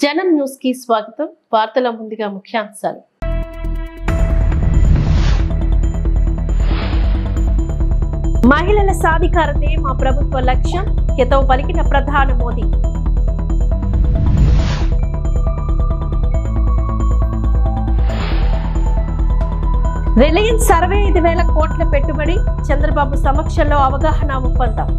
జనం న్యూస్ కి స్వాగతం. వార్తల ముందుగా ముఖ్యాంశాలు. మహిళల సాధికారతే మా ప్రభుత్వ లక్ష్యం, హితవు పలికిన ప్రధాని మోదీ. రిలయన్స్ 65,000 కోట్ల పెట్టుబడి, చంద్రబాబు సమక్షంలో అవగాహన ఒప్పందం.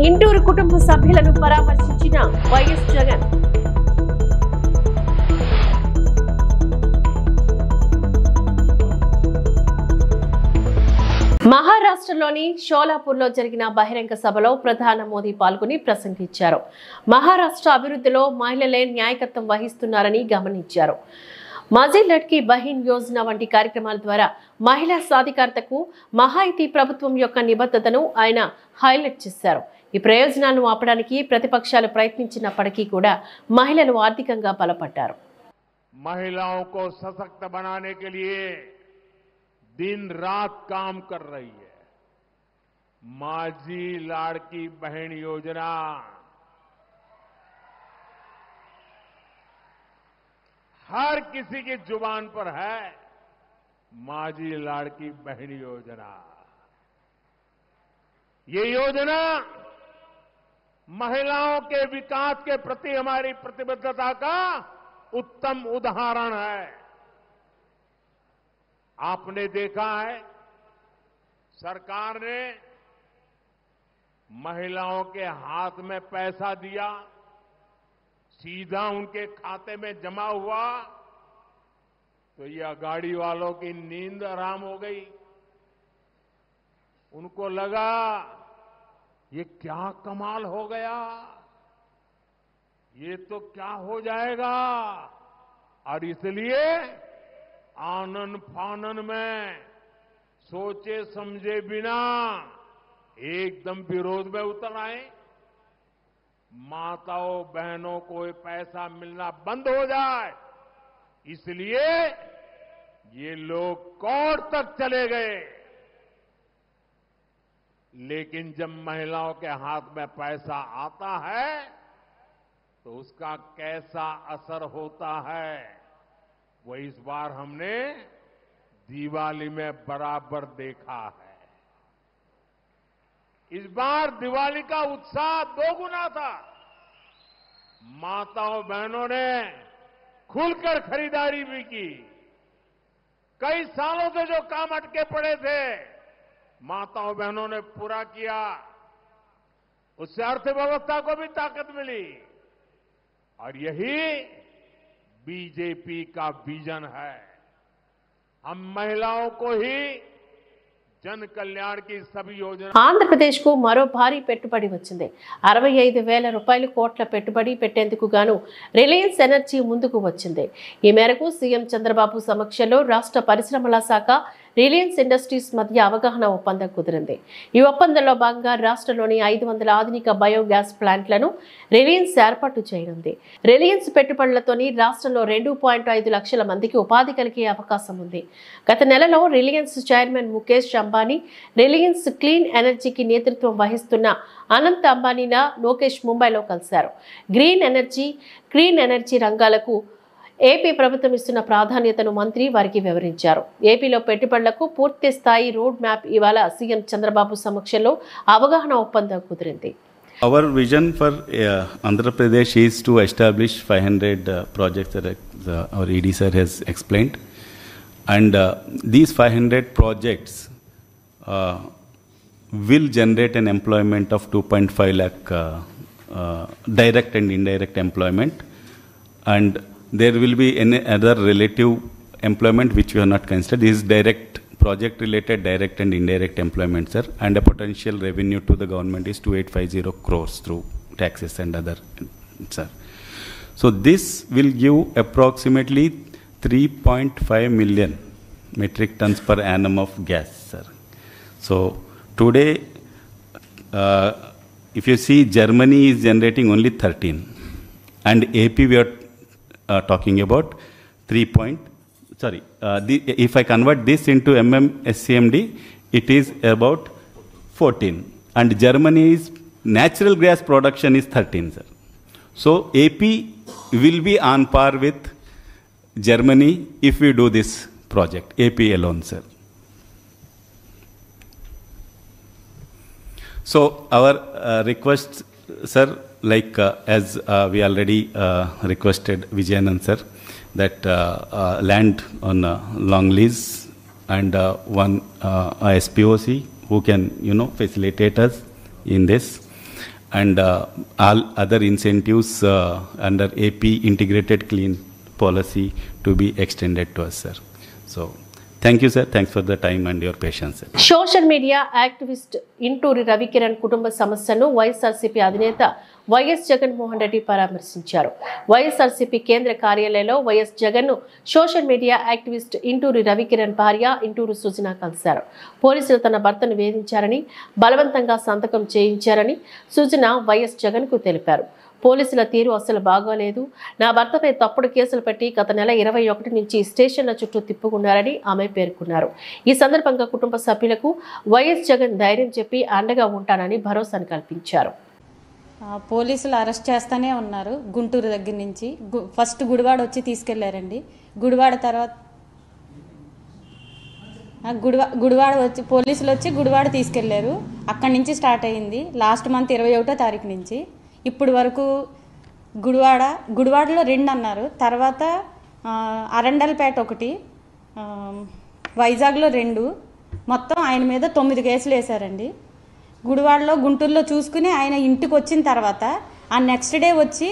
ఇంటూరు కుటుంబ సభ్యులను పరామర్శించిన వైఎస్ జగన్. మహారాష్ట్రలోని షోలాపూర్లో జరిగిన బహిరంగ సభలో ప్రధాని మోదీ పాల్గొని ప్రసంగించారు. మహారాష్ట్ర అభివృద్ధిలో మహిళలే నాయకత్వం వహిస్తున్నారని గమనించారు. మాజీ లడ్కీ బహిన్ యోజన వంటి కార్యక్రమాల ద్వారా మహిళా సాధికారతకు మహాయితీ ప్రభుత్వం యొక్క నిబద్ధతను ఆయన హైలైట్ చేశారు. ఈ ప్రయోజనాలను ఆపడానికి ప్రతిపక్షాలు ప్రయత్నించినప్పటికీ కూడా మహిళలు ఆర్థికంగా బలపడ్డారు. महिलाओं को सशक्त बनाने के लिए दिन रात काम कर रही है. माझी लाड़की बहन योजना हर किसी की जुबान पर है. माझी लाड़की बहन योजना, ये योजना महिलाओं के विकास के प्रति हमारी प्रतिबद्धता का उत्तम उदाहरण है. आपने देखा है, सरकार ने महिलाओं के हाथ में पैसा दिया, सीधा उनके खाते में जमा हुआ तो ये गाड़ी वालों की नींद हराम हो गई. उनको लगा ये क्या कमाल हो गया, ये तो क्या हो जाएगा, और इसलिए आनन फानन में सोचे समझे बिना एकदम विरोध में उतर आए. माताओं बहनों को पैसा मिलना बंद हो जाए, इसलिए ये लोग कोर्ट तक चले गए. लेकिन जब महिलाओं के हाथ में पैसा आता है तो उसका कैसा असर होता है वो इस बार हमने दिवाली में बराबर देखा है. इस बार दिवाली का उत्साह दोगुना था. माताओं बहनों ने खुलकर खरीदारी भी की. कई सालों से जो काम अटके पड़े थे माताओं बहनों ने पूरा किया. उससे अर्थव्यवस्था को भी ताकत मिली. और यही बीजेपी का विजन है. हम महिलाओं को ही जन कल्याण की सभी योजना. ఆంధ్రప్రదేశ్ కు మరో భారీ పెట్టుబడి వచ్చింది. 65,000 కోట్ల పెట్టుబడి పెట్టేందుకు గాను రిలయన్స్ ఎనర్జీ ముందుకు వచ్చింది. ఈ మేరకు సీఎం చంద్రబాబు సమక్షంలో రాష్ట్ర పరిశ్రమల శాఖ రిలయన్స్ ఇండస్ట్రీస్ మధ్య అవగాహన ఒప్పందం కుదిరింది. ఈ ఒప్పందంలో భాగంగా రాష్ట్రంలోని 500 ఆధునిక బయోగ్యాస్ ప్లాంట్లను రిలయన్స్ ఏర్పాటు చేయనుంది. రిలయన్స్ పెట్టుబడులతోని రాష్ట్రంలో 2.5 లక్షల మందికి ఉపాధి కలిగే అవకాశం ఉంది. గత నెలలో Reliance chairman Mukesh Ambani Reliance clean ఎనర్జీకి నేతృత్వం వహిస్తున్న అనంత్ అంబానీల లోకేష్ ముంబైలో కలిశారు. గ్రీన్ ఎనర్జీ, క్లీన్ ఎనర్జీ రంగాలకు ఏపీ ప్రభుత్వం ఇస్తున్న ప్రాధాన్యతను మంత్రి వారికి వివరించారు. ఏపీలో పెట్టుబడులకు పూర్తి స్థాయి రోడ్ మ్యాప్ ఇవాళ సీఎం చంద్రబాబు సమక్షంలో అవగాహన ఒప్పందం కుదిరింది. Our vision for Andhra Pradesh is to establish 500 projects that our ED sir has explained, and these 500 projects will generate an employment of 2.5 lakh direct and indirect employment, and there will be any other relative employment which we have not considered. This is direct project related direct and indirect employment, sir, and a potential revenue to the government is 2850 crores through taxes and other, sir. So this will give approximately 3.5 million metric tons per annum of gas, sir. So today, if you see, Germany is generating only 13, and AP we are talking about 3. If I convert this into SCMD, it is about 14. And Germany's natural gas production is 13, sir. So AP will be on par with Germany if we do this project, AP alone, sir. So our request, sir, like as we already requested Vijayanand, sir, that land on long lease and one SPOC who can, facilitate us in this, and all other incentives under AP integrated clean policy to be extended to us, sir. So thank you, sir. Thanks for the time and your patience, sir. Social media activist Inturi Ravikiran కుటుంబ సమస్యను వైఎస్ఆర్సీపీ అధినేత YS Jaganmohan Reddy పరామర్శించారు. వైఎస్ఆర్సీపీ కేంద్ర కార్యాలయంలో YS జగన్ను social media activist Inturi Ravikiran భార్య ఇంటూరు సుజన కలిశారు. పోలీసులు తన భర్తను వేధించారని, బలవంతంగా సంతకం చేయించారని సుజన వైఎస్ జగన్కు తెలిపారు. పోలీసుల తీరు అసలు బాగోలేదు, నా భర్తపై తప్పుడు కేసులు పెట్టి గత నెల 21 నుంచి స్టేషన్ల చుట్టూ తిప్పుకున్నారని ఆమె పేర్కొన్నారు. ఈ సందర్భంగా కుటుంబ సభ్యులకు వైఎస్ జగన్ ధైర్యం చెప్పి అండగా ఉంటానని భరోసాను కల్పించారు. పోలీసులు అరెస్ట్ చేస్తూనే ఉన్నారు. గుంటూరు దగ్గర నుంచి ఫస్ట్ గుడివాడ వచ్చి తీసుకెళ్లారండి. గుడివాడ తర్వాత గుడివాడ వచ్చి పోలీసులు వచ్చి గుడివాడ తీసుకెళ్లారు. అక్కడి నుంచి స్టార్ట్ అయ్యింది లాస్ట్ మంత్ 21వ తారీఖు నుంచి ఇప్పుడు వరకు. గుడివాడలో 2 అన్నారు, తర్వాత అరండల్పేట 1, వైజాగ్లో 2, మొత్తం ఆయన మీద 9 కేసులు వేశారండి. గుడివాడలో గుంటూరులో చూసుకుని ఆయన ఇంటికి వచ్చిన తర్వాత ఆ నెక్స్ట్ డే వచ్చి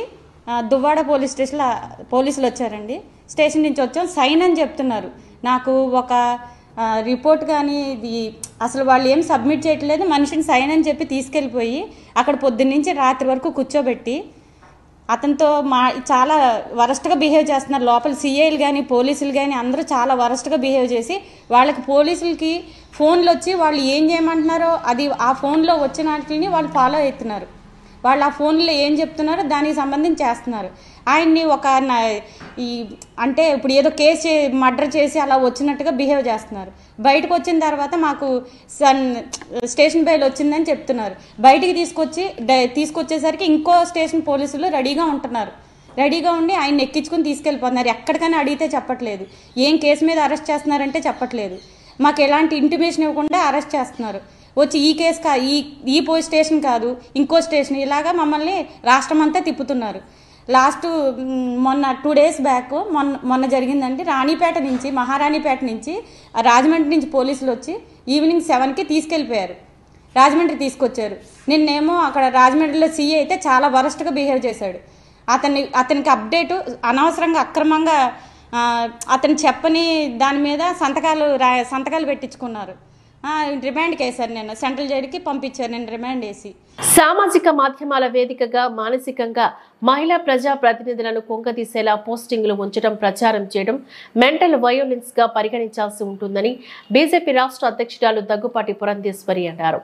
దువ్వాడ పోలీస్ స్టేషన్లో పోలీసులు వచ్చారండి. స్టేషన్ నుంచి వచ్చాం సైన్ అని చెప్తున్నారు. నాకు ఒక రిపోర్ట్ కానీ ఇది అసలు వాళ్ళు ఏం సబ్మిట్ చేయట్లేదు. మనిషిని సైన్ అని చెప్పి తీసుకెళ్ళిపోయి అక్కడ పొద్దున్న నుంచి రాత్రి వరకు కూర్చోబెట్టి అతనితో చాలా వరస్ట్గా బిహేవ్ చేస్తున్నారు. లోపల సిఐలు కానీ పోలీసులు కానీ అందరూ చాలా వరస్ట్గా బిహేవ్ చేసి వాళ్ళకి పోలీసులకి ఫోన్లు వచ్చి వాళ్ళు ఏం చేయమంటున్నారో అది ఆ ఫోన్లో వచ్చిన వాటిని వాళ్ళు ఫాలో అవుతున్నారు. వాళ్ళు ఆ ఫోన్లో ఏం చెప్తున్నారో దానికి సంబంధించి చేస్తున్నారు. ఆయన్ని అంటే ఇప్పుడు ఏదో కేసు మర్డర్ చేసి అలా వచ్చినట్టుగా బిహేవ్ చేస్తున్నారు. బయటకు వచ్చిన తర్వాత మాకు స్టేషన్ బెయిల్ వచ్చిందని చెప్తున్నారు. బయటికి తీసుకొచ్చేసరికి ఇంకో స్టేషన్ పోలీసులు రెడీగా ఉంటున్నారు. రెడీగా ఉండి ఆయన ఎక్కించుకుని తీసుకెళ్ళిపోతున్నారు. ఎక్కడికైనా అడిగితే చెప్పట్లేదు. ఏం కేసు మీద అరెస్ట్ చేస్తున్నారంటే చెప్పట్లేదు. మాకు ఎలాంటి ఇంటిమేషన్ ఇవ్వకుండా అరెస్ట్ చేస్తున్నారు. వచ్చి ఈ కేసు ఈ పోలీస్ స్టేషన్ కాదు ఇంకో స్టేషన్ ఇలాగా మమ్మల్ని రాష్ట్రం అంతా తిప్పుతున్నారు. లాస్ట్ మొన్న 2 days బ్యాక్ మొన్న జరిగిందండి. రాణిపేట నుంచి మహారాణిపేట నుంచి రాజమండ్రి నుంచి పోలీసులు వచ్చి ఈవినింగ్ 7కి తీసుకెళ్ళిపోయారు. రాజమండ్రి తీసుకొచ్చారు. నిన్నేమో అక్కడ రాజమండ్రిలో సీఏ అయితే చాలా వరస్ట్గా బిహేవ్ చేశాడు. అతనికి అప్డేటు అనవసరంగా అక్రమంగా అతను చెప్పని దాని మీద సంతకాలు పెట్టించుకున్నారు. రిమాండ్కి వేశారు. నేను సెంట్రల్ జైలుకి పంపించారు. నేను రిమాండ్ వేసి సామాజిక మాధ్యమాల వేదికగా మానసికంగా మహిళా ప్రజా ప్రతినిధులను కొంగదీసేలా పోస్టింగ్లు ఉంచడం, ప్రచారం చేయడం మెంటల్ వయోలెన్స్ గా పరిగణించాల్సి ఉంటుందని బీజేపీ రాష్ట్ర అధ్యక్షురాలు దగ్గుపాటి పురంధేశ్వరి అన్నారు.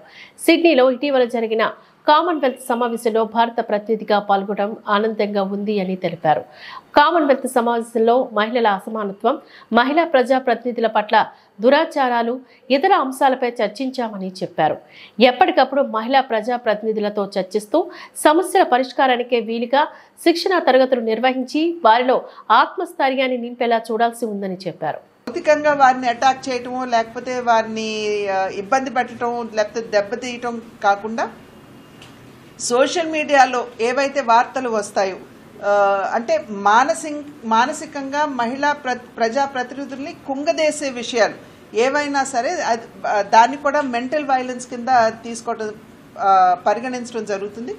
సిడ్నీలో ఇటీవల జరిగిన కామన్వెల్త్ సమావేశంలో భారత ప్రతినిధిగా పాల్గొనడం ఆనందంగా ఉంది అని తెలిపారు. కామన్వెల్త్ సమావేశంలో మహిళల అసమానత్వం, మహిళా ప్రజా ప్రతినిధుల పట్ల దురాచారాలు, ఇతర అంశాలపై చర్చించామని చెప్పారు. ఎప్పటికప్పుడు మహిళా ప్రజా ప్రతినిధులతో చర్చిస్తూ సమస్యల పరిష్కారానికే వీలుగా శిక్షణా తరగతులు నిర్వహించి వారిలో ఆత్మస్థైర్యాన్ని నింపేలా చూడాల్సి ఉందని చెప్పారు. భౌతికంగా వారిని అటాక్ చేయటం, లేకపోతే వారిని ఇబ్బంది పెట్టడం, లేకపోతే దెబ్బతీయటం కాకుండా సోషల్ మీడియాలో ఏవైతే వార్తలు వస్తాయో అంటే మానసికంగా మహిళా ప్రజా ప్రతినిధుల్ని కుంగదేసే విషయాలు ఏవైనా సరే దాన్ని కూడా మెంటల్ వైలెన్స్ కింద తీసుకోవడం పరిగణించడం జరుగుతుంది.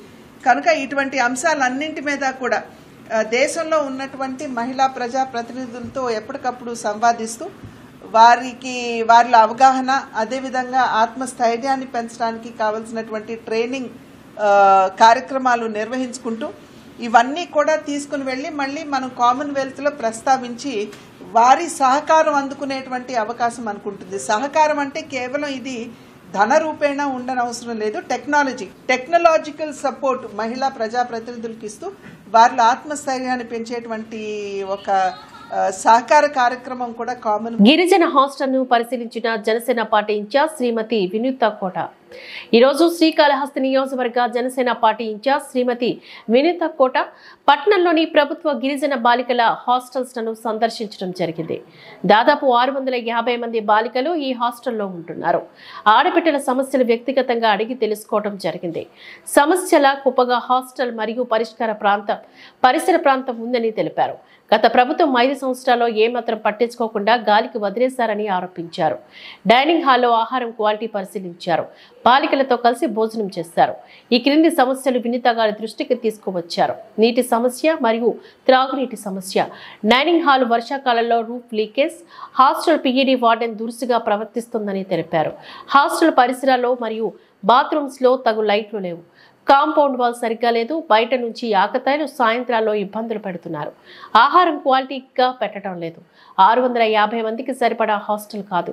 కనుక ఇటువంటి అంశాలన్నింటి మీద కూడా దేశంలో ఉన్నటువంటి మహిళా ప్రజా ప్రతినిధులతో ఎప్పటికప్పుడు సంవాదిస్తూ వారిలో అవగాహన, అదేవిధంగా ఆత్మస్థైర్యాన్ని పెంచడానికి కావలసినటువంటి ట్రైనింగ్ కార్యక్రమాలు నిర్వహించుకుంటూ ఇవన్నీ కూడా తీసుకుని వెళ్ళి మళ్ళీ మనం కామన్వెల్త్లో ప్రస్తావించి వారి సహకారం అందుకునేటువంటి అవకాశం అనుకుంటుంది. సహకారం అంటే కేవలం ఇది ధన రూపేణా ఉండనవసరం లేదు. టెక్నాలజికల్ సపోర్ట్ మహిళా ప్రజాప్రతినిధులకు ఇస్తూ వారిలో ఆత్మస్థైర్యాన్ని పెంచేటువంటి ఒక సహకార కార్యక్రమం కూడా కామన్. గిరిజన హాస్టల్ను పరిశీలించిన జనసేన పార్టీ ఇన్ఛార్జ్ శ్రీమతి వినూత కోట. ఈరోజు శ్రీకాళహస్తి నియోజకవర్గ జనసేన పార్టీ ఇన్ఛార్జ్ శ్రీమతి వినూత కోట పట్టణంలోని ప్రభుత్వ గిరిజన బాలికల హాస్టల్స్ను సందర్శించడం జరిగింది. దాదాపు 650 మంది బాలికలు ఈ హాస్టల్లో ఉంటున్నారు. ఆడబిడ్డల సమస్యలు వ్యక్తిగతంగా అడిగి తెలుసుకోవడం జరిగింది. సమస్యల కుప్పగా హాస్టల్ మరియు పరిసర ప్రాంతం ఉందని తెలిపారు. గత ప్రభుత్వం 5 సంవత్సరాల్లో ఏమాత్రం పట్టించుకోకుండా గాలికి వదిలేశారని ఆరోపించారు. డైనింగ్ హాల్లో ఆహారం క్వాలిటీ పరిశీలించారు. బాలికలతో కలిసి భోజనం చేశారు. ఈ క్రింది సమస్యలు వినీత గారి దృష్టికి తీసుకువచ్చారు. నీటి సమస్య మరియు త్రాగునీటి సమస్య, డైనింగ్ హాల్ వర్షాకాలంలో roof leakage, hostel PED warden దురుసుగా ప్రవర్తిస్తుందని తెలిపారు. హాస్టల్ పరిసరాల్లో మరియు బాత్రూమ్స్ లో తగు లైట్లు లేవు. కాంపౌండ్ వాల్ సరిగ్గా లేదు. బయట నుంచి ఆకతాయిలు సాయంత్రాల్లో ఇబ్బందులు పెడుతున్నారు. ఆహారం క్వాలిటీగా పెట్టడం లేదు. 650 మందికి సరిపడా హాస్టల్ కాదు.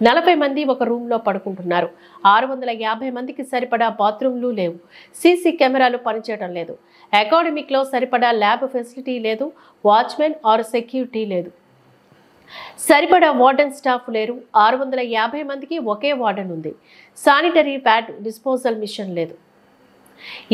40 మంది ఒక రూమ్లో పడుకుంటున్నారు. 650 మందికి సరిపడా బాత్రూమ్లు లేవు. సీసీ కెమెరాలు పనిచేయడం లేదు. అకాడమిక్లో సరిపడా ల్యాబ్ ఫెసిలిటీ లేదు. వాచ్మెన్ ఆర్ సెక్యూరిటీ లేదు. సరిపడా వార్డెన్ స్టాఫ్ లేరు. 650 మందికి ఒకే వార్డెన్ ఉంది. శానిటరీ ప్యాడ్ డిస్పోజల్ మిషన్ లేదు.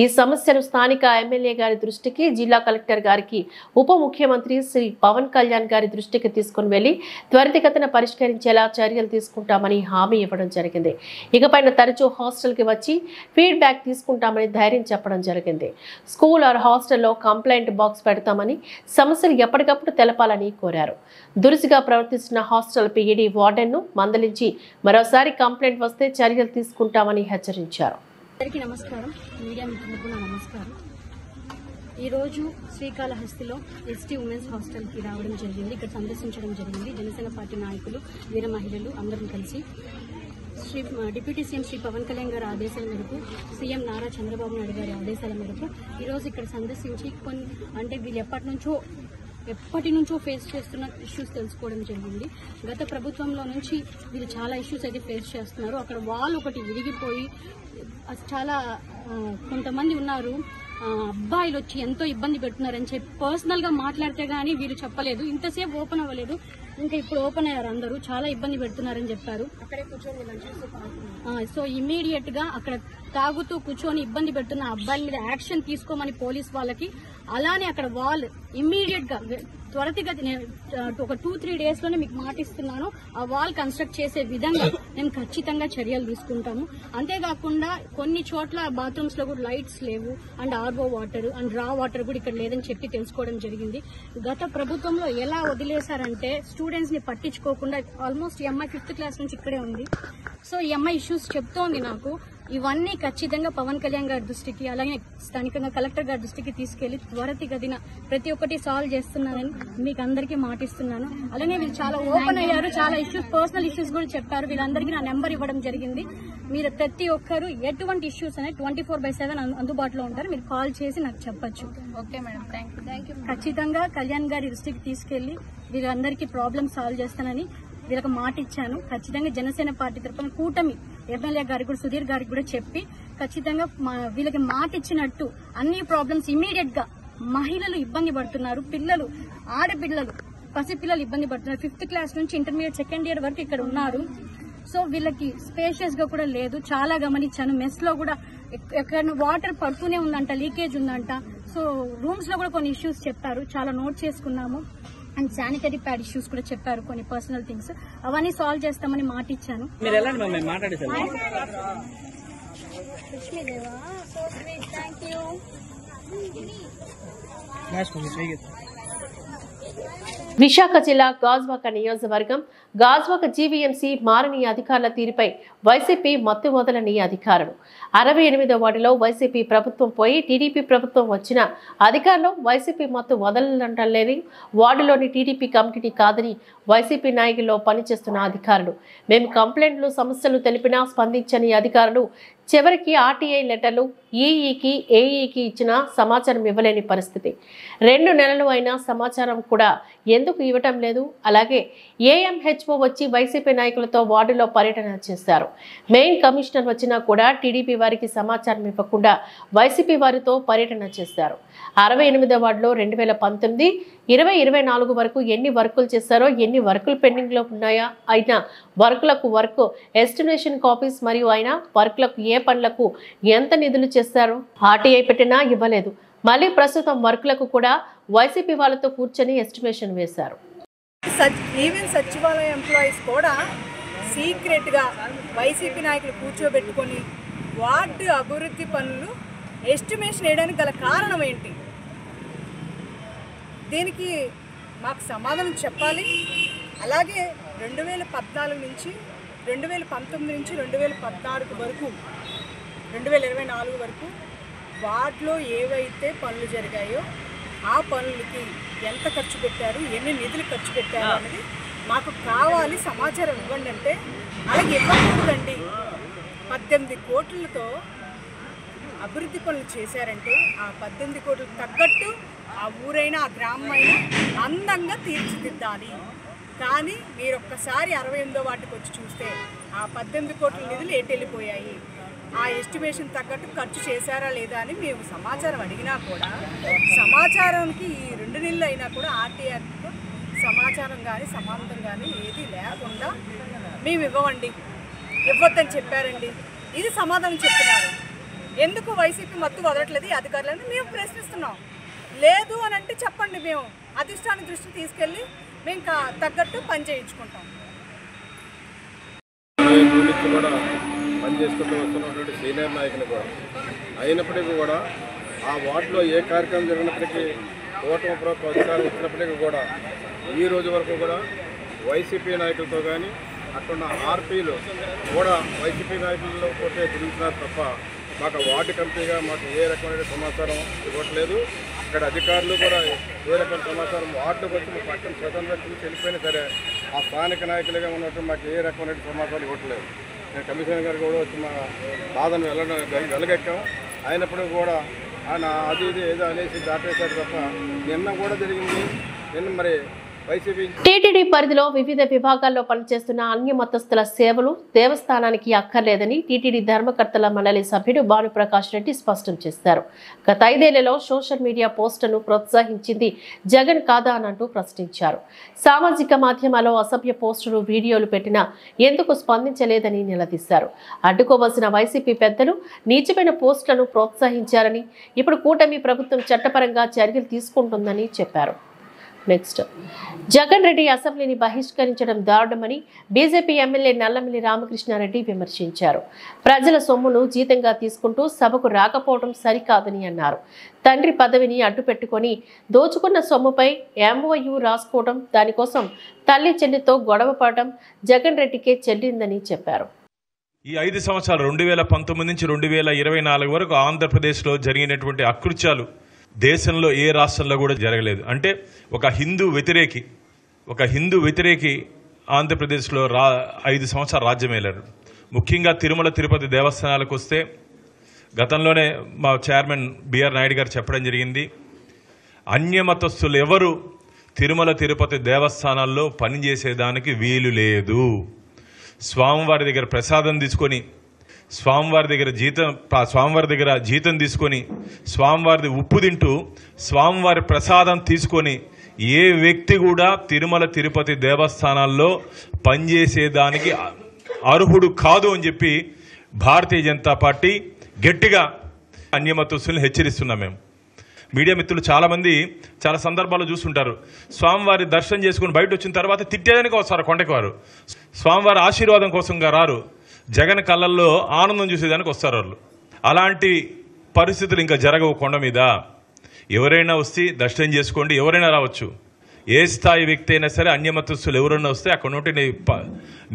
ఈ సమస్యను స్థానిక ఎమ్మెల్యే గారి దృష్టికి, జిల్లా కలెక్టర్ గారికి, ఉప ముఖ్యమంత్రి శ్రీ పవన్ కళ్యాణ్ గారి దృష్టికి తీసుకుని వెళ్లి త్వరితగతిన పరిష్కరించేలా చర్యలు తీసుకుంటామని హామీ ఇవ్వడం జరిగింది. ఇకపైన తరచూ హాస్టల్కి వచ్చి ఫీడ్బ్యాక్ తీసుకుంటామని ధైర్యం చెప్పడం జరిగింది. స్కూల్ ఆర్ హాస్టల్లో కంప్లైంట్ బాక్స్ పెడతామని, సమస్యలు ఎప్పటికప్పుడు తెలపాలని కోరారు. దురుసుగా ప్రవర్తిస్తున్న హాస్టల్ పీఈడీ వార్డెన్ను మందలించి మరోసారి కంప్లైంట్ వస్తే చర్యలు తీసుకుంటామని హెచ్చరించారు. అందరికీ నమస్కారం. మీడియా మిత్రులకు నా నమస్కారం. ఈరోజు శ్రీకాళహస్తిలో ఎస్టీ ఉమెన్స్ హాస్టల్కి రావడం జరిగింది. ఇక్కడ సందర్శించడం జరిగింది. జనసేన పార్టీ నాయకులు, వీర మహిళలు అందరం కలిసి డిప్యూటీ సీఎం శ్రీ పవన్ కళ్యాణ్ గారి ఆదేశాల మేరకు, సీఎం నారా చంద్రబాబు నాయుడు గారి ఆదేశాల మేరకు ఈరోజు ఇక్కడ సందర్శించి వీళ్ళు ఎప్పటి నుంచో ఫేస్ చేస్తున్న ఇష్యూస్ తెలుసుకోవడం జరిగింది. గత ప్రభుత్వంలో నుంచి వీళ్ళు చాలా ఇష్యూస్ అయితే ఫేస్ చేస్తున్నారు. అక్కడ వాళ్ళు ఒకటి విరిగిపోయి చాలా కొంతమంది ఉన్నారు, అబ్బాయిలు వచ్చి ఎంతో ఇబ్బంది పెడుతున్నారని చెప్పి పర్సనల్గా మాట్లాడితే గానీ వీళ్ళు చెప్పలేదు. ఇంతసేపు ఓపెన్ అవ్వలేదు, ఇంకా ఇప్పుడు ఓపెన్ అయ్యారు. అందరూ చాలా ఇబ్బంది పెడుతున్నారని చెప్పారు. అక్కడే కూర్చొని సో ఇమీడియట్ గా అక్కడ తాగుతూ కూర్చొని ఇబ్బంది పెడుతున్న అబ్బాయిల మీద యాక్షన్ తీసుకోమని పోలీస్ వాళ్ళకి, అలానే అక్కడ వాళ్ళు ఇమ్మీడియట్ గా త్వరితగతిన ఒక 2-3 days లోనే మీకు మాటిస్తున్నాను, ఆ వాల్ కన్స్ట్రక్ట్ చేసే విధంగా మేము ఖచ్చితంగా చర్యలు తీసుకుంటాము. అంతేకాకుండా కొన్ని చోట్ల బాత్రూమ్స్ లో కూడా లైట్స్ లేవు, అండ్ ఆర్ఓ వాటర్ అండ్ రా వాటర్ కూడా ఇక్కడ లేదని చెప్పి తెలుసుకోవడం జరిగింది. గత ప్రభుత్వంలో ఎలా వదిలేశారంటే స్టూడెంట్స్ ని పట్టించుకోకుండా, ఆల్మోస్ట్ ఈ అమ్మాయి 5th క్లాస్ నుంచి ఇక్కడే ఉంది. సో ఈ అమ్మాయి ఇష్యూస్ చెప్తోంది నాకు. ఇవన్నీ ఖచ్చితంగా పవన్ కళ్యాణ్ గారి దృష్టికి, అలాగే స్థానికంగా కలెక్టర్ గారి దృష్టికి తీసుకెళ్లి త్వరితగతిన ప్రతి ఒక్కటి సాల్వ్ చేస్తున్నానని మీకు అందరికీ మాటిస్తున్నాను. అలాగే వీళ్ళు చాలా ఓపెన్ అయ్యారు, చాలా ఇష్యూస్, పర్సనల్ ఇష్యూస్ కూడా చెప్పారు. వీళ్ళందరికీ నా నెంబర్ ఇవ్వడం జరిగింది. మీరు ప్రతి ఒక్కరు ఎటువంటి ఇష్యూస్ అనేది 24/7 అందుబాటులో ఉంటారు. మీరు కాల్ చేసి నాకు చెప్పొచ్చు. Okay madam, thank you. ఖచ్చితంగా కళ్యాణ్ గారి దృష్టికి తీసుకెళ్లి వీళ్ళందరికీ ప్రాబ్లమ్ సాల్వ్ చేస్తానని వీళ్ళకి మాట ఇచ్చాను. ఖచ్చితంగా జనసేన పార్టీ తరఫున కూటమి ఎమ్మెల్యే గారికి కూడా, సుధీర్ గారికి కూడా చెప్పి ఖచ్చితంగా వీళ్ళకి మాట ఇచ్చినట్టు అన్ని ప్రాబ్లమ్స్ ఇమీడియట్ గా, మహిళలు ఇబ్బంది పడుతున్నారు, పిల్లలు, ఆడపిల్లలు, పసిపిల్లలు ఇబ్బంది పడుతున్నారు. 5th క్లాస్ నుంచి ఇంటర్మీడియట్ 2nd year వరకు ఇక్కడ ఉన్నారు. సో వీళ్ళకి స్పేషియస్ గా కూడా లేదు. చాలా గమనించాను. మెస్ లో కూడా ఎక్కడ వాటర్ పడుతూనే ఉందంట, లీకేజ్ ఉందంట. సో రూమ్స్ లో కూడా కొన్ని ఇష్యూస్ చెప్పారు, చాలా నోట్ చేసుకున్నాము. అండ్ శానిటరీ ప్యాడ్ ఇష్యూస్ కూడా చెప్పారు, కొన్ని పర్సనల్ థింగ్స్. అవన్నీ సాల్వ్ చేస్తామని మాట ఇచ్చాను. విశాఖ జిల్లా గాజువాక నియోజకవర్గం గాజువాక జీవీఎంసీ మారని అధికారుల తీరుపై వైసీపీ మత్తు వదలని అధికారులు. 68వ వార్డులో వైసీపీ ప్రభుత్వం పోయి టీడీపీ ప్రభుత్వం వచ్చిన అధికారులు వైసీపీ మత్తు వదలడం లేని, వార్డులోని టీడీపీ కమిటీని కాదని వైసీపీ నాయకుల్లో పనిచేస్తున్న అధికారులు. మేము కంప్లైంట్లు, సమస్యలు తెలిపినా స్పందించని అధికారులు చివరికి ఆర్టీఐ లెటర్లు ఈఈకి, ఏఈకి ఇచ్చిన సమాచారం ఇవ్వలేని పరిస్థితి. 2 నెలలు అయినా సమాచారం కూడా ఎందుకు ఇవ్వటం లేదు? అలాగే ఏఎంహెచ్ డిఎస్హెచ్ఓ వచ్చి వైసీపీ నాయకులతో వార్డులో పర్యటన చేశారు. మెయిన్ కమిషనర్ వచ్చినా కూడా టీడీపీ వారికి సమాచారం ఇవ్వకుండా వైసీపీ వారితో పర్యటన చేశారు. 68వ వార్డులో 2019, 2024 వరకు ఎన్ని వర్కులు చేశారో, ఎన్ని వర్కులు పెండింగ్ లో ఉన్నాయా, అయినా వర్కులకు వర్క్ ఎస్టిమేషన్ కాపీస్ మరియు అయినా వర్కులకు ఏ పనులకు ఎంత నిధులు చేశారో ఆర్టీఐ పెట్టినా ఇవ్వలేదు. మళ్ళీ ప్రస్తుతం వర్కులకు కూడా వైసీపీ వాళ్ళతో కూర్చొని ఎస్టిమేషన్ వేశారు. ఈవెన్ సచివాలయ ఎంప్లాయీస్ కూడా సీక్రెట్గా వైసీపీ నాయకులు కూర్చోబెట్టుకొని వార్డు అభివృద్ధి పనులు ఎస్టిమేషన్ వేయడానికి గల కారణం ఏంటి? దీనికి మాకు సమాధానం చెప్పాలి. అలాగే 2014 నుంచి 2019 నుంచి 2014 వరకు 2024 వరకు వార్డులో ఏవైతే పనులు జరిగాయో ఆ పనులకి ఎంత ఖర్చు పెట్టారు, ఎన్ని నిధులు ఖర్చు పెట్టారు అనేది మాకు కావాలి, సమాచారం ఇవ్వండి అంటే అలాగే ఇవ్వకూడదండి. 18 కోట్లతో అభివృద్ధి పనులు చేశారంటే ఆ 18 కోట్లకు తగ్గట్టు ఆ ఊరైనా ఆ గ్రామం అయినా అందంగా తీర్చిదిద్దాలి. కానీ మీరు ఒక్కసారి 68వ వార్డుకి వచ్చి చూస్తే ఆ 18 కోట్ల నిధులు ఎటు వెళ్ళిపోయాయి, ఆ ఎస్టిమేషన్ తగ్గట్టు ఖర్చు చేశారా లేదా అని మేము సమాచారం అడిగినా కూడా సమాచారానికి ఈ 2 నెలలు అయినా కూడా ఆర్టీఆర్తో సమాచారం కానీ సమాధానం కానీ ఏది లేకుండా మేము ఇవ్వమండి, ఇవ్వద్దని చెప్పారండి. ఇది సమాధానం చెప్తున్నారు. ఎందుకు వైసీపీ మత్తు వదలట్లేదు అధికారులని మేము ప్రశ్నిస్తున్నాం. లేదు అని అంటే చెప్పండి, మేము అధిష్టాన దృష్టి తీసుకెళ్ళి మేము తగ్గట్టు పని చేయించుకుంటాం. పనిచేసుకుంటూ వస్తున్నటువంటి సీనియర్ నాయకులు కూడా అయినప్పటికీ కూడా ఆ వార్డులో ఏ కార్యక్రమం జరిగినప్పటికీ కూటమి ప్రభుత్వం అధికారం వచ్చినప్పటికీ కూడా ఈ రోజు వరకు కూడా వైసీపీ నాయకులతో కానీ అక్కడ ఆర్పీలు కూడా వైసీపీ నాయకులతో పోతే తిరుగుతున్నారు తప్ప మాకు వార్డు కమిటీగా మాకు ఏ రకమైన సమాచారం ఇవ్వట్లేదు. ఇక్కడ అధికారులు కూడా ఏ రకమైన సమాచారం వార్డుకు వచ్చి మా పక్కన స్వతంత్ర వెళ్ళిపోయినా సరే ఆ స్థానిక నాయకులుగా ఉన్నట్టు మాకు ఏ రకమైన సమాచారం ఇవ్వట్లేదు. నేను కమిషనర్ గారు కూడా వచ్చి మా బాధను వెలగెక్కాం. అయినప్పటికీ కూడా ఆయన అది ఇది ఏదో అనేసి దాటేశారు తప్ప నిన్న కూడా జరిగింది. నిన్న మరి టీటీడీ పరిధిలో వివిధ విభాగాల్లో పనిచేస్తున్న అన్య మతస్థుల సేవలు దేవస్థానానికి అక్కర్లేదని టీటీడీ ధర్మకర్తల మండలి సభ్యుడు భానుప్రకాష్ రెడ్డి స్పష్టం చేశారు. గత 5 ఏళ్లలో సోషల్ మీడియా పోస్టును ప్రోత్సహించింది జగన్ కాదా అనంటూ ప్రశ్నించారు. సామాజిక మాధ్యమాల్లో అసభ్య పోస్టులు, వీడియోలు పెట్టినా ఎందుకు స్పందించలేదని నిలదీశారు. అడ్డుకోవాల్సిన వైసీపీ పెద్దలు నీచమైన పోస్టులను ప్రోత్సహించారని, ఇప్పుడు కూటమి ప్రభుత్వం చట్టపరంగా చర్యలు తీసుకుంటుందని చెప్పారు. నెక్స్ట్, జగన్ రెడ్డి అసెంబ్లీని బహిష్కరించడం దారుణమని బీజేపీ ఎమ్మెల్యే నల్లమిల్లి రామకృష్ణారెడ్డి విమర్శించారు. ప్రజల సొమ్మును జీతంగా తీసుకుంటూ సభకు రాకపోవడం సరికాదని అన్నారు. తండ్రి పదవిని అడ్డుపెట్టుకొని దోచుకున్న సొమ్ముపై ఎంఓయూ రాసుకోవడం, దానికోసం తల్లి చెల్లితో గొడవ పడడం జగన్ రెడ్డికే చెల్లిందని చెప్పారు. ఈ 5 సంవత్సరాలు 2019 నుంచి 2024 వరకు ఆంధ్రప్రదేశ్లో జరిగినటువంటి అకృత్యాలు దేశంలో ఏ రాష్ట్రంలో కూడా జరగలేదు. అంటే ఒక హిందూ వ్యతిరేకి ఆంధ్రప్రదేశ్లో 5 సంవత్సరాలు రాజ్యమేలారు. ముఖ్యంగా తిరుమల తిరుపతి దేవస్థానాలకు వస్తే గతంలోనే మా చైర్మన్ బిఆర్ నాయుడు గారు చెప్పడం జరిగింది, అన్యమతస్థులు ఎవరు తిరుమల తిరుపతి దేవస్థానాల్లో పనిచేసేదానికి వీలు లేదు. స్వామివారి దగ్గర ప్రసాదం తీసుకొని, స్వామివారి దగ్గర జీతం తీసుకొని, స్వామివారిది ఉప్పు తింటూ స్వామివారి ప్రసాదం తీసుకొని ఏ వ్యక్తి కూడా తిరుమల తిరుపతి దేవస్థానాల్లో పనిచేసేదానికి అర్హుడు కాదు అని చెప్పి భారతీయ జనతా పార్టీ గట్టిగా అన్యమతస్తుల్ని హెచ్చరిస్తున్నాం. మేము మీడియా మిత్రులు చాలామంది చాలా సందర్భాల్లో చూస్తుంటారు, స్వామివారి దర్శనం చేసుకుని బయట వచ్చిన తర్వాత తిట్టేదానికి వస్తారు కొండకి. వారు స్వామివారి ఆశీర్వాదం కోసంగా రారు, జగన్ కళ్ళల్లో ఆనందం చూసేదానికి వస్తారు వాళ్ళు. అలాంటి పరిస్థితులు ఇంకా జరగవు కొండ మీద. ఎవరైనా వస్తే దర్శనం చేసుకోండి, ఎవరైనా రావచ్చు. ఏ స్థాయి వ్యక్తి అయినా సరే అన్యమతస్తులు ఎవరైనా వస్తే అక్కడ నుండి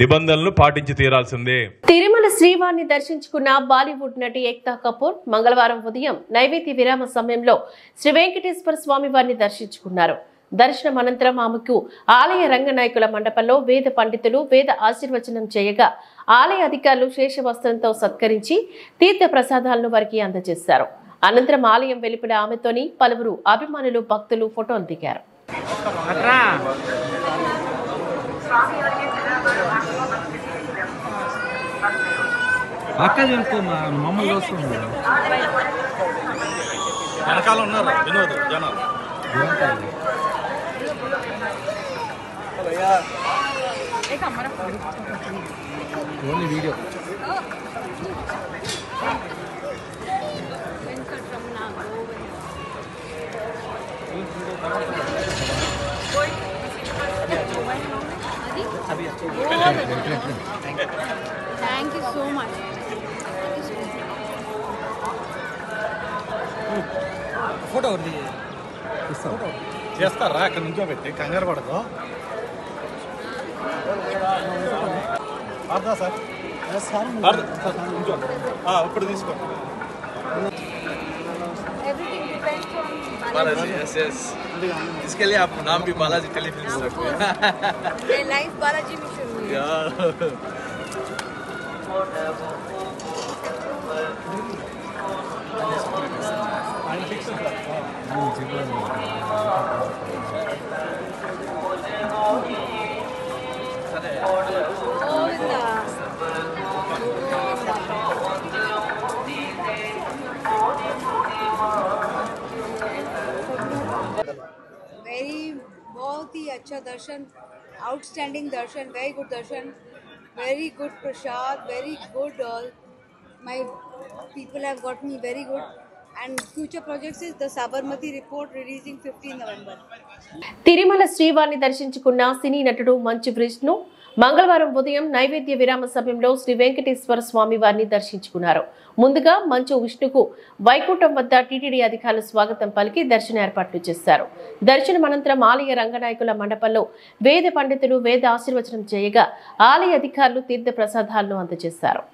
నిబంధనలు పాటించి తీరాల్సిందే. తిరుమల శ్రీవారిని దర్శించుకున్న బాలీవుడ్ నటి ఏక్తా కపూర్ మంగళవారం ఉదయం నైవేద్య విరామ సమయంలో శ్రీ వెంకటేశ్వర స్వామి వారిని దర్శించుకున్నారు. దర్శనం అనంతరం ఆమెకు ఆలయ రంగనాయకుల మండపంలో వేద పండితులు వేద ఆశీర్వచనం చేయగా ఆలయ అధికారులు శేషవస్త్రంతో సత్కరించి తీర్థ ప్రసాదాలను వారికి అందజేశారు. అనంతరం ఆలయం వెలుపల ఆమెతోని పలువురు అభిమానులు భక్తులు ఫోటోలు దిగారు. అక్క చెప్పుకో మమ్మల్ని వస్తుంది వెనకాల ఉన్నారు వినోద్ జనాలు only video thank you so much. Photo చేస్తారా అక్కడ నుంచో పెట్టి కంగారు పడదు సార్ ఇప్పుడు తీసుకో बालाजी यस यस इसके लिए आप नाम भी बालाजी टेलीफिल्म रखते हैं ये लाइफ बालाजी में शुरू हुई. बहुत ही अच्छा दर्शन, आउटस्टैंडिंग दर्शन, वेरी गुड दर्शन, वेरी गुड प्रसाद, very good. My people have got me very good. And future projects is the Sabarmati report releasing 15 November. Tirumala శ్రీవారిని దర్శించుకున్న సినీ నటుడు మంచు విష్ణు మంగళవారం ఉదయం నైవేద్య విరామ సమయంలో శ్రీ వెంకటేశ్వర స్వామి వారిని దర్శించుకున్నారు. ముందుగా మంచు విష్ణుకు వైకుంఠం వద్ద టీటీడీ అధికారులు స్వాగతం పలికి దర్శన ఏర్పాట్లు చేశారు. దర్శనం అనంతరం ఆలయ రంగనాయకుల మండపంలో వేద పండితులు వేద ఆశీర్వచనం చేయగా ఆలయ అధికారులు తీర్థ ప్రసాదాలను అందజేశారు.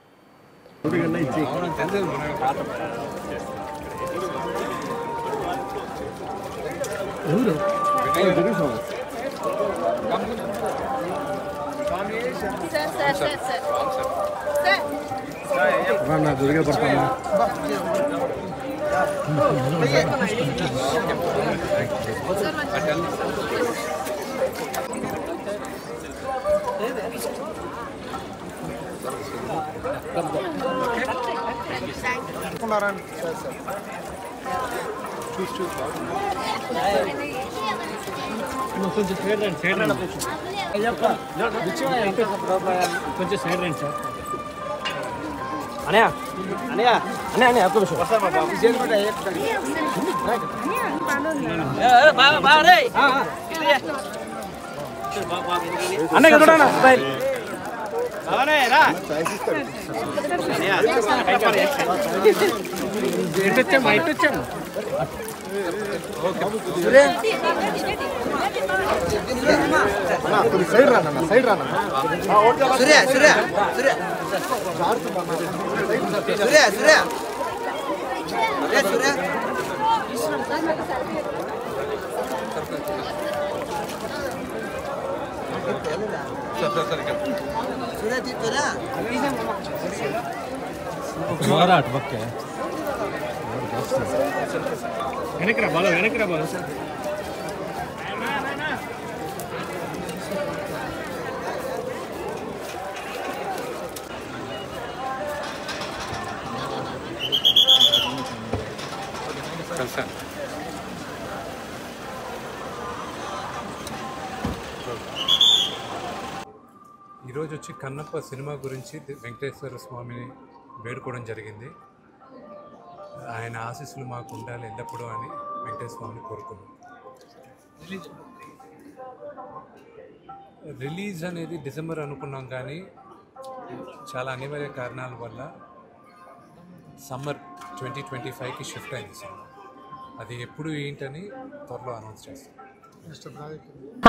కొంచెం సైడ్ రండి కొంచెం సైడ్ రండి సార్ అనయా అనయా అనయా అనయా आपको అన్నయ్య చూడనా స్టైల్ అవనే రా ఇటొచ్చాం సైడ్ రానా సైడ్ రానా సూర్య సూర్య సూర్య సూర్య సూర్య సూర్య సూర్య తీరా మహారాట్ బక్కే వెనకరా బాలో ఈరోజు వచ్చి కన్నప్ప సినిమా గురించి వెంకటేశ్వర స్వామిని వేడుకోవడం జరిగింది. ఆయన ఆశీస్సులు మాకు ఉండాలి ఎల్లప్పుడూ అని వెంకటేశ్వర స్వామిని కోరుకున్నాం. రిలీజ్ అనేది డిసెంబర్ అనుకున్నాం కానీ చాలా అనివార్య కారణాల వల్ల సమ్మర్ 2025కి షిఫ్ట్ అయింది సినిమా. అది ఎప్పుడు ఏంటని త్వరలో అనౌన్స్ చేస్తాం.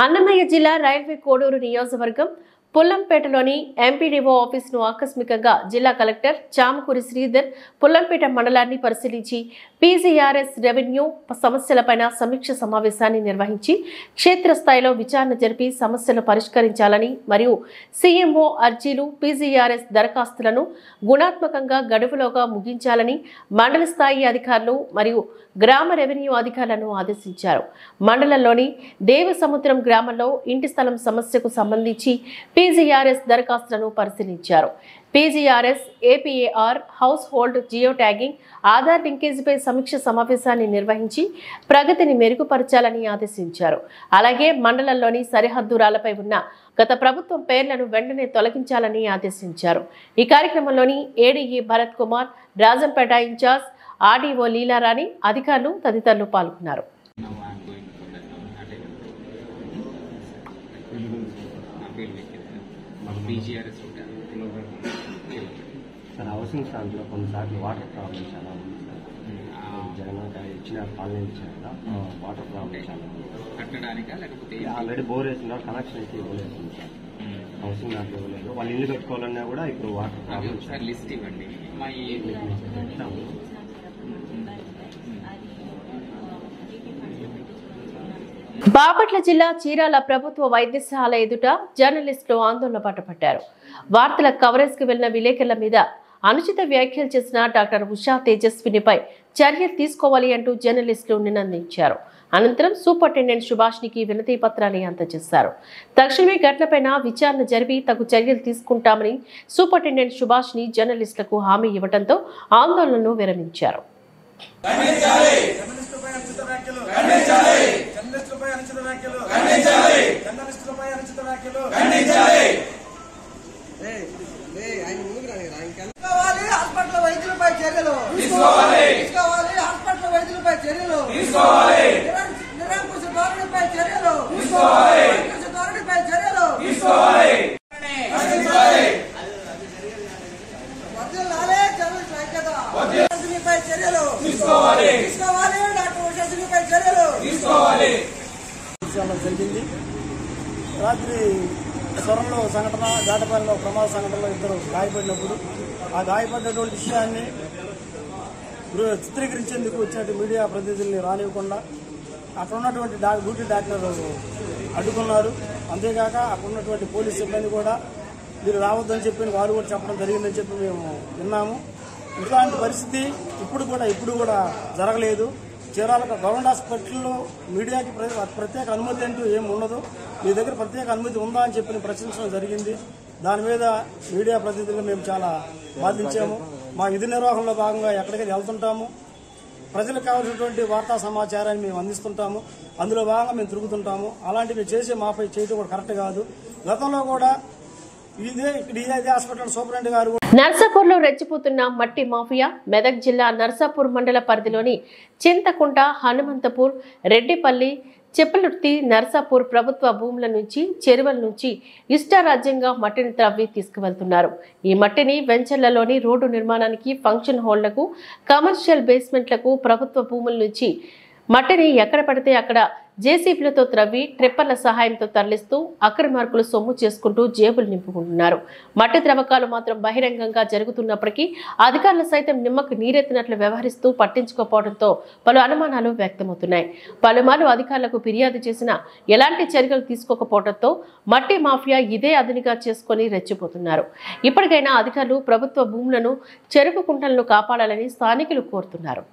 అన్నమయ్య జిల్లా రైల్వే కోడూరు నియోజకవర్గం పుల్లంపేటలోని ఎంపీడీఓ ఆఫీసును ఆకస్మికంగా జిల్లా కలెక్టర్ చామకూరి శ్రీధర్ పుల్లంపేట మండలాన్ని పరిశీలించి పీజీఆర్ఎస్ రెవెన్యూ సమస్యలపైన సమీక్ష సమావేశాన్ని నిర్వహించి క్షేత్రస్థాయిలో విచారణ జరిపి సమస్యలు పరిష్కరించాలని మరియు సీఎంఓ అర్జీలు పీజీఆర్ఎస్ దరఖాస్తులను గుణాత్మకంగా గడువులోగా ముగించాలని మండల స్థాయి అధికారులు మరియు గ్రామ రెవెన్యూ అధికారులను ఆదేశించారు. మండలంలోని దేవసముద్రం గ్రామంలో ఇంటి స్థలం సమస్యకు సంబంధించి పీజీఆర్ఎస్ దరఖాస్తులను పరిశీలించారు. PGRS, APAR, household geo tagging, Aadhaar లింకేజీపై సమీక్ష సమావేశాన్ని నిర్వహించి ప్రగతిని మెరుగుపరచాలని ఆదేశించారు. అలాగే మండలంలోని సరిహద్దురాలపై ఉన్న గత ప్రభుత్వం పేర్లను వెంటనే తొలగించాలని ఆదేశించారు. ఈ కార్యక్రమంలోని ADE Bharat Kumar, Rajampet in charge RDO Leelarani, అధికారులు తదితరులు పాల్గొన్నారు. హౌసింగ్ స్టాండ్లో కొన్నిసార్లు వాటర్ ప్రాబ్లమ్ చాలా ఉంది సార్. జగన్ ఇచ్చిన పాలన ఇచ్చారు కదా, వాటర్ ప్రాబ్లమ్ చాలా ఉంది. కట్టడానికా లేకపోతే ఆల్రెడీ బోర్ వేసిన కనెక్షన్ అయితే ఇవ్వలేదు సార్. హౌసింగ్ దాంట్లో ఇవ్వలేదు. వాళ్ళు ఇల్లు కట్టుకోవాలన్నా కూడా ఇప్పుడు వాటర్ ప్రాబ్లమ్ సార్. లిస్ట్ ఇవ్వండి. బాపట్ల జిల్లా చీరాల ప్రభుత్వ వైద్యశాల ఎదుట జర్నలిస్టులు ఆందోళన పట్టపట్టారు. వార్తల కవరేజ్ కు వెళ్లిన విలేకరుల మీద అనుచిత వ్యాఖ్యలు చేసిన డాక్టర్ ఉషా తేజస్వినిపై చర్యలు తీసుకోవాలి అంటూ జర్నలిస్టులు నినదించారు. అనంతరం సూపరింటెండెంట్ సుభాష్నికి వినతి పత్రాన్ని అందజేశారు. తక్షణమే ఘటనపై విచారణ జరిపి తగు చర్యలు తీసుకుంటామని సూపరింటెండెంట్ సుభాష్ని జర్నలిస్టులకు హామీ ఇవ్వడంతో ఆందోళనను విరమించారు. హాస్పిటల్ వైద్యులపై చర్యలు తీసుకోవాలి. హాస్పిటల్ వైద్యులపై చర్యలు తీసుకోవాలి. నిరంకుశ ధోరణిపై చర్యలు తీసుకోవాలి. నిరంకుశ ధోరణిపై చర్యలు తీసుకోవాలి. వర్ధిల్లాలి జర్నలిస్టుల ఐక్యత. ఉషాశ్రీపై చర్యలు తీసుకోవాలి. డాక్టర్ ఉషాశ్రీపై చర్యలు తీసుకోవాలి. జరిగింది. రాత్రి స్వరంలో సంఘటన, ఘాటపల్లిలో ప్రమాద సంఘటనలో ఇద్దరు గాయపడినప్పుడు ఆ గాయపడినటువంటి విషయాన్ని చిత్రీకరించేందుకు వచ్చినట్టు మీడియా ప్రతినిధుల్ని రానివ్వకుండా అక్కడ ఉన్నటువంటి డ్యూటీ డాక్టర్ అడ్డుకున్నారు. అంతేకాక అక్కడ ఉన్నటువంటి పోలీస్ సిబ్బంది కూడా మీరు రావద్దని చెప్పి వారు కూడా చెప్పడం జరిగిందని చెప్పి మేము విన్నాము. ఇట్లాంటి పరిస్థితి ఇప్పుడు కూడా జరగలేదు. చీరాల గవర్నమెంట్ హాస్పిటల్లో మీడియాకి ప్రత్యేక అనుమతి అంటూ ఏమి ఉండదు. మీ దగ్గర ప్రత్యేక అనుమతి ఉందా అని చెప్పి ప్రశ్నించడం జరిగింది. దాని మీద మీడియా ప్రతినిధులు మేము చాలా బాధించాము. మా విధి నిర్వహణలో భాగంగా ఎక్కడికైనా వెళ్తుంటాము, ప్రజలకు కావాల్సినటువంటి వార్తా సమాచారాన్ని మేము అందిస్తుంటాము. అందులో భాగంగా మేము తిరుగుతుంటాము. అలాంటివి చేసి మాపై చేయడం కూడా కరెక్ట్ కాదు. గతంలో కూడా ఇదే హాస్పిటల్ సూపరింటెండెంట్ గారు నర్సాపూర్లో రెచ్చిపోతున్న మట్టి మాఫియా. మెదక్ జిల్లా నర్సాపూర్ మండల పరిధిలోని చింతకుంట, హనుమంతపూర్, రెడ్డిపల్లి, చెప్పులుర్తి, నర్సాపూర్ ప్రభుత్వ భూముల నుంచి, చెరువుల నుంచి ఇష్టారాజ్యంగా మట్టిని త్రవ్వి తీసుకువెళ్తున్నారు. ఈ మట్టిని వెంచర్లలోని రోడ్డు నిర్మాణానికి, ఫంక్షన్ హాళ్లకు, కమర్షియల్ బేస్మెంట్లకు, ప్రభుత్వ భూముల నుంచి మట్టిని ఎక్కడ పడితే అక్కడ జేసీబీలతో త్రవ్వి ట్రిప్పర్ల సహాయంతో తరలిస్తూ అక్రమార్కులు సొమ్ము చేసుకుంటూ జేబులు నింపుకుంటున్నారు. మట్టి త్రవ్వకాలు మాత్రం బహిరంగంగా జరుగుతున్నప్పటికీ అధికారులు సైతం నిమ్మకు నీరెత్తినట్లు వ్యవహరిస్తూ పట్టించుకోకపోవడంతో పలు అనుమానాలు వ్యక్తమవుతున్నాయి. పలుమార్లు అధికారులకు ఫిర్యాదు చేసినా ఎలాంటి చర్యలు తీసుకోకపోవడంతో మట్టి మాఫియా ఇదే అదునుగా చేసుకుని రెచ్చిపోతున్నారు. ఇప్పటికైనా అధికారులు ప్రభుత్వ భూములను, చెరువు కుంటలను కాపాడాలని స్థానికులు కోరుతున్నారు.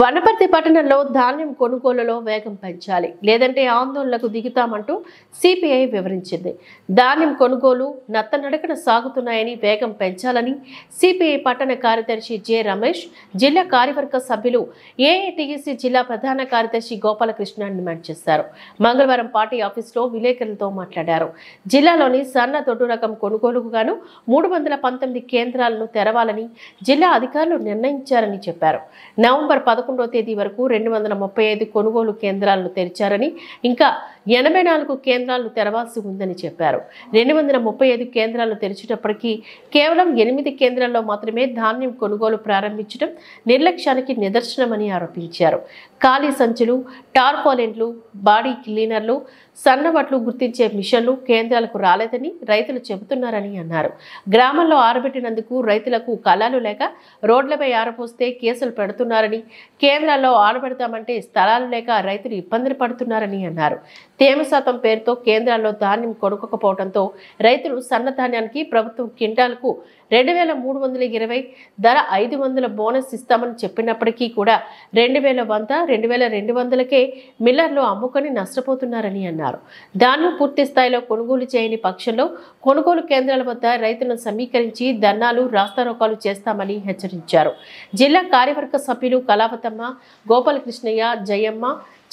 వనపర్తి పట్టణంలో ధాన్యం కొనుగోలులో వేగం పెంచాలి, లేదంటే ఆందోళనకు దిగుతామంటూ సిపిఐ వివరించింది. ధాన్యం కొనుగోలు నత్తనడకన సాగుతున్నాయని వేగం పెంచాలని సిపిఐ పట్టణ కార్యదర్శి జె రమేష్, జిల్లా కార్యవర్గ సభ్యులు ఏఐటియుసి జిల్లా ప్రధాన కార్యదర్శి గోపాలకృష్ణ డిమాండ్ చేశారు. మంగళవారం పార్టీ ఆఫీసులో విలేకరులతో మాట్లాడారు. జిల్లాలోని సన్న దొడ్డు రకం కొనుగోలుకు గాను 319 కేంద్రాలను తెరవాలని జిల్లా అధికారులు నిర్ణయించారని చెప్పారు. నవంబర్ 11వ తేదీ వరకు 235 కొనుగోలు కేంద్రాలను తెరిచారని, ఇంకా 84 కేంద్రాలను తెరవాల్సి ఉందని చెప్పారు. 235 కేంద్రాలు తెరిచేటప్పటికీ కేవలం 8 కేంద్రాల్లో మాత్రమే ధాన్యం కొనుగోలు ప్రారంభించడం నిర్లక్ష్యానికి నిదర్శనమని ఆరోపించారు. ఖాళీ సంచులు, టార్పాలిన్లు, బాడీ క్లీనర్లు, సన్నవట్లు గుర్తించే మిషన్లు కేంద్రాలకు రాలేదని రైతులు చెబుతున్నారని అన్నారు. గ్రామంలో ఆరబెట్టినందుకు రైతులకు కళాలు లేక రోడ్లపై ఆరపోస్తే కేసులు పెడుతున్నారని, కేంద్రాల్లో ఆరబెడతామంటే స్థలాలు లేక రైతులు ఇబ్బందులు పడుతున్నారని అన్నారు. తేమ శాతం పేరుతో కేంద్రాల్లో ధాన్యం కొనుక్కోకపోవడంతో రైతులు సన్నధాన్యానికి ప్రభుత్వం క్వింటాలకు 2320 ధర 500 బోనస్ ఇస్తామని చెప్పినప్పటికీ కూడా 2100, 2200కే మిల్లర్లు అమ్ముకొని నష్టపోతున్నారని అన్నారు. ధాన్యం పూర్తి స్థాయిలో కొనుగోలు చేయని పక్షంలో కొనుగోలు కేంద్రాల వద్ద రైతులను సమీకరించి ధర్నాలు, రాస్తారోకాలు చేస్తామని హెచ్చరించారు. జిల్లా కార్యవర్గ సభ్యులు కళావతమ్మ, గోపాలకృష్ణయ్య, జయమ్మ,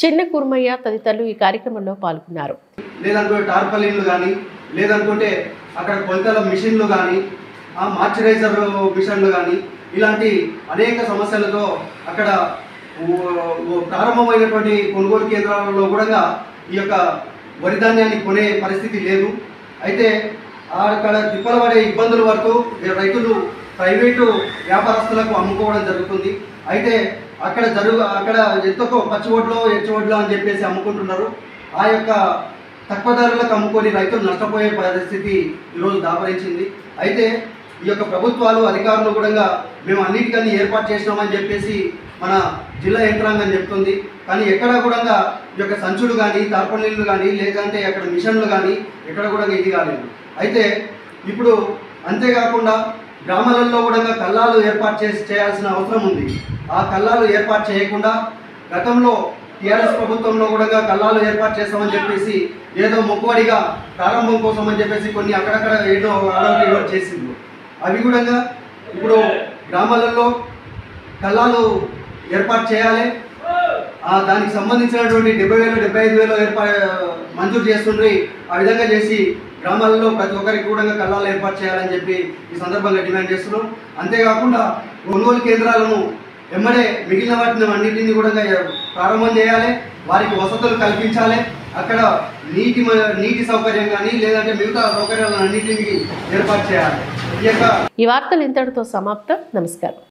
చిన్న కుర్మయ్య తదితరులు ఈ కార్యక్రమంలో పాల్గొన్నారు. లేదనుకుంటే టార్పాలిన్లు కానీ, లేదనుకుంటే అక్కడ కొలతల మిషన్లు కానీ, మాయిశ్చరైజర్ మిషన్లు కానీ, ఇలాంటి అనేక సమస్యలతో అక్కడ ప్రారంభమైనటువంటి కొనుగోలు కేంద్రాలలో కూడా ఈ యొక్క వరి ధాన్యాన్ని కొనే పరిస్థితి లేదు. అయితే అక్కడ తిప్పలు పడే ఇబ్బందుల వరకు రైతులు ప్రైవేటు వ్యాపారస్తులకు అమ్ముకోవడం జరుగుతుంది. అయితే అక్కడ ఎంతో పచ్చివడ్లో ఎచ్చవడ్లో అని చెప్పేసి అమ్ముకుంటున్నారు. ఆ యొక్క తక్కువ ధరలకు అమ్ముకొని రైతులు నష్టపోయే పరిస్థితి ఈరోజు దాపరించింది. అయితే ఈ యొక్క ప్రభుత్వాలు, అధికారులు కూడా మేము అన్నిటికన్నీ ఏర్పాటు చేసినామని చెప్పేసి మన జిల్లా యంత్రాంగం చెప్తుంది. కానీ ఎక్కడ కూడా ఈ యొక్క సంచులు కానీ, టార్పాలిన్లు కానీ, లేదంటే అక్కడ మిషన్లు కానీ ఎక్కడ కూడా ఇది కాలేదు. అయితే ఇప్పుడు అంతేకాకుండా గ్రామాలలో కూడా కల్లాలు ఏర్పాటు చేయాల్సిన అవసరం ఉంది. ఆ కల్లాలు ఏర్పాటు చేయకుండా గతంలో టీఆర్ఎస్ ప్రభుత్వంలో కూడా కల్లాలు ఏర్పాటు చేస్తామని చెప్పేసి ఏదో మొక్కుబడిగా ప్రారంభం కోసం అని చెప్పేసి కొన్ని అక్కడక్కడ ఏదో ఆడో చేసిండ్రు. అవి కూడా ఇప్పుడు గ్రామాలలో కల్లాలు ఏర్పాటు చేయాలి. దానికి సంబంధించినటువంటి 70,000, 75,000 మంజూరు చేస్తుండ్రి. ఆ విధంగా చేసి గ్రామాలలో ప్రతి ఒక్కరికి కూడా కల్లాలు ఏర్పాటు చేయాలని చెప్పి ఈ సందర్భంగా డిమాండ్ చేస్తున్నాం. అంతేకాకుండా కొనుగోలు కేంద్రాలను వెంబడే మిగిలిన వాటిని అన్నింటినీ కూడా ప్రారంభం చేయాలి. వారికి వసతులు కల్పించాలి. అక్కడ నీటి సౌకర్యం కానీ, లేదంటే మిగతా సౌకర్యాలను అన్నింటినీ ఏర్పాటు చేయాలి. ఈ వార్తలు ఇంతటితో సమాప్తం. నమస్కారం.